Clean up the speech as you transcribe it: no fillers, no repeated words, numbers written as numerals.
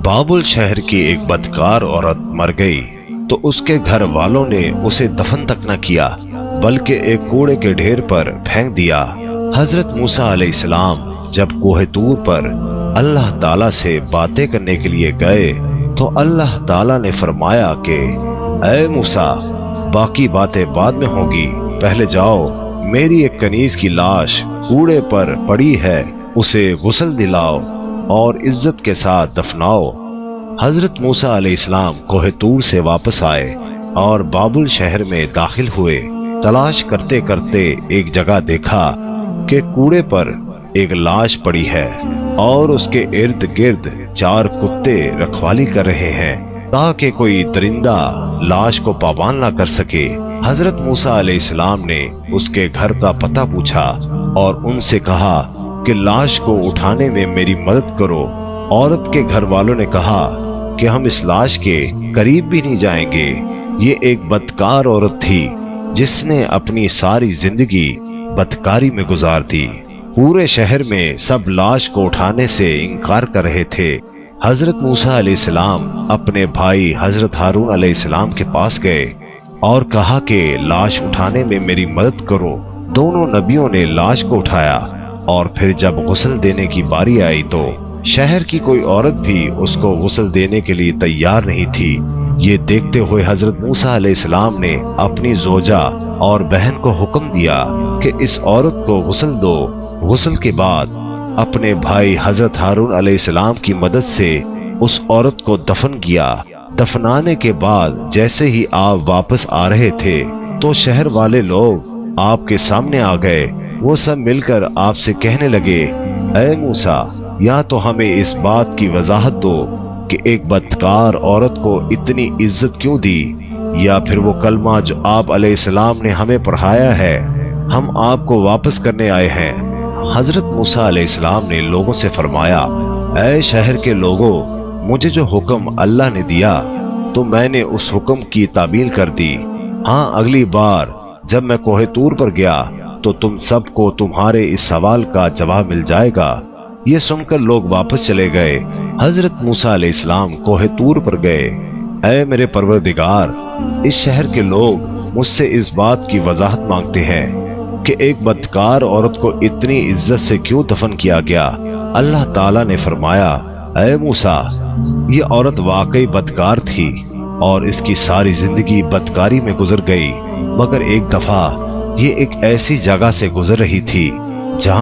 बाबुल शहर की एक बदकार औरत मर गई तो उसके घर वालों ने उसे दफन तक न किया बल्कि एक कूड़े के ढेर पर फेंक दिया। हजरत मूसा अलैहिस्सलाम जब कोहे तूर पर अल्लाह ताला से बातें करने के लिए गए तो अल्लाह ताला ने फरमाया कि ऐ मूसा, बाकी बातें बाद में होगी, पहले जाओ, मेरी एक कनीज की लाश कूड़े पर पड़ी है, उसे गुस्ल दिलाओ और इज्जत के साथ दफनाओ। हजरत मूसा अलैहिस्सलाम कोहे तूर से वापस आए और बाबुल शहर में दाखिल हुए। तलाश करते करते एक जगह देखा कि कूड़े पर एक लाश पड़ी है और उसके इर्द गिर्द 4 कुत्ते रखवाली कर रहे हैं ताकि कोई दरिंदा लाश को पाबान ना कर सके। हजरत मूसा अलैहिस्सलाम ने उसके घर का पता पूछा और उनसे कहा कि लाश को उठाने में मेरी मदद करो। औरत के घर वालों ने कहा कि हम इस लाश के करीब भी नहीं जाएंगे। ये एक बदकार औरत थी जिसने अपनी सारी जिंदगी बदकारी में गुजार दी। पूरे शहर में सब लाश को उठाने से इनकार कर रहे थे। हजरत मूसा अलैहिस्सलाम अपने भाई हजरत हारून अलैहिस्सलाम के पास गए और कहा कि लाश उठाने में मेरी मदद करो। दोनों नबियों ने लाश को उठाया और फिर जब गुस्ल देने की बारी आई तो शहर की कोई औरत भी उसको गुस्ल देने के लिए तैयार नहीं थी। ये देखते हुए हजरत मूसा अलैहिस्सलाम ने अपनी जोजा और बहन को हुक्म दिया कि इस औरत को गुस्ल दो। गुस्ल के बाद अपने भाई हजरत हारून अलैहिस्सलाम की मदद से उस औरत को दफन किया। दफनाने के बाद जैसे ही आप वापस आ रहे थे तो शहर वाले लोग आपके सामने आ गए। वो सब मिलकर आपसे कहने लगे, ऐ मूसा, या तो हमें इस बात की वजाहत दो कि एक बदकार औरत को इतनी इज्जत क्यों दी, या फिर वो कलमा जो आप अलैहिस्सलाम ने हमें पढ़ाया है हम आपको वापस करने आए हैं। हजरत मूसा अलैहिस्सलाम ने लोगों से फरमाया, ऐ शहर के लोगों, मुझे जो हुक्म अल्लाह ने दिया तो मैंने उस हुक्म की तामील कर दी। हाँ, अगली बार जब मैं कोहे तूर पर गया तो तुम सबको तुम्हारे इस सवाल का जवाब मिल जाएगा। ये सुनकर लोग वापस चले गए। हजरत मूसा अलैहिस्सलाम कोहे तूर पर गए। ऐ मेरे परवरदिगार, इस शहर के लोग मुझसे इस बात की वजाहत मांगते हैं कि एक बदकार औरत को इतनी इज्जत से क्यों दफन किया गया। अल्लाह ताला ने फरमाया, ऐ मूसा, ये औरत वाकई बदकार थी और इसकी सारी जिंदगी बदकारी में गुजर गई, मगर एक दफा ये एक ऐसी जगह से गुजर रही थी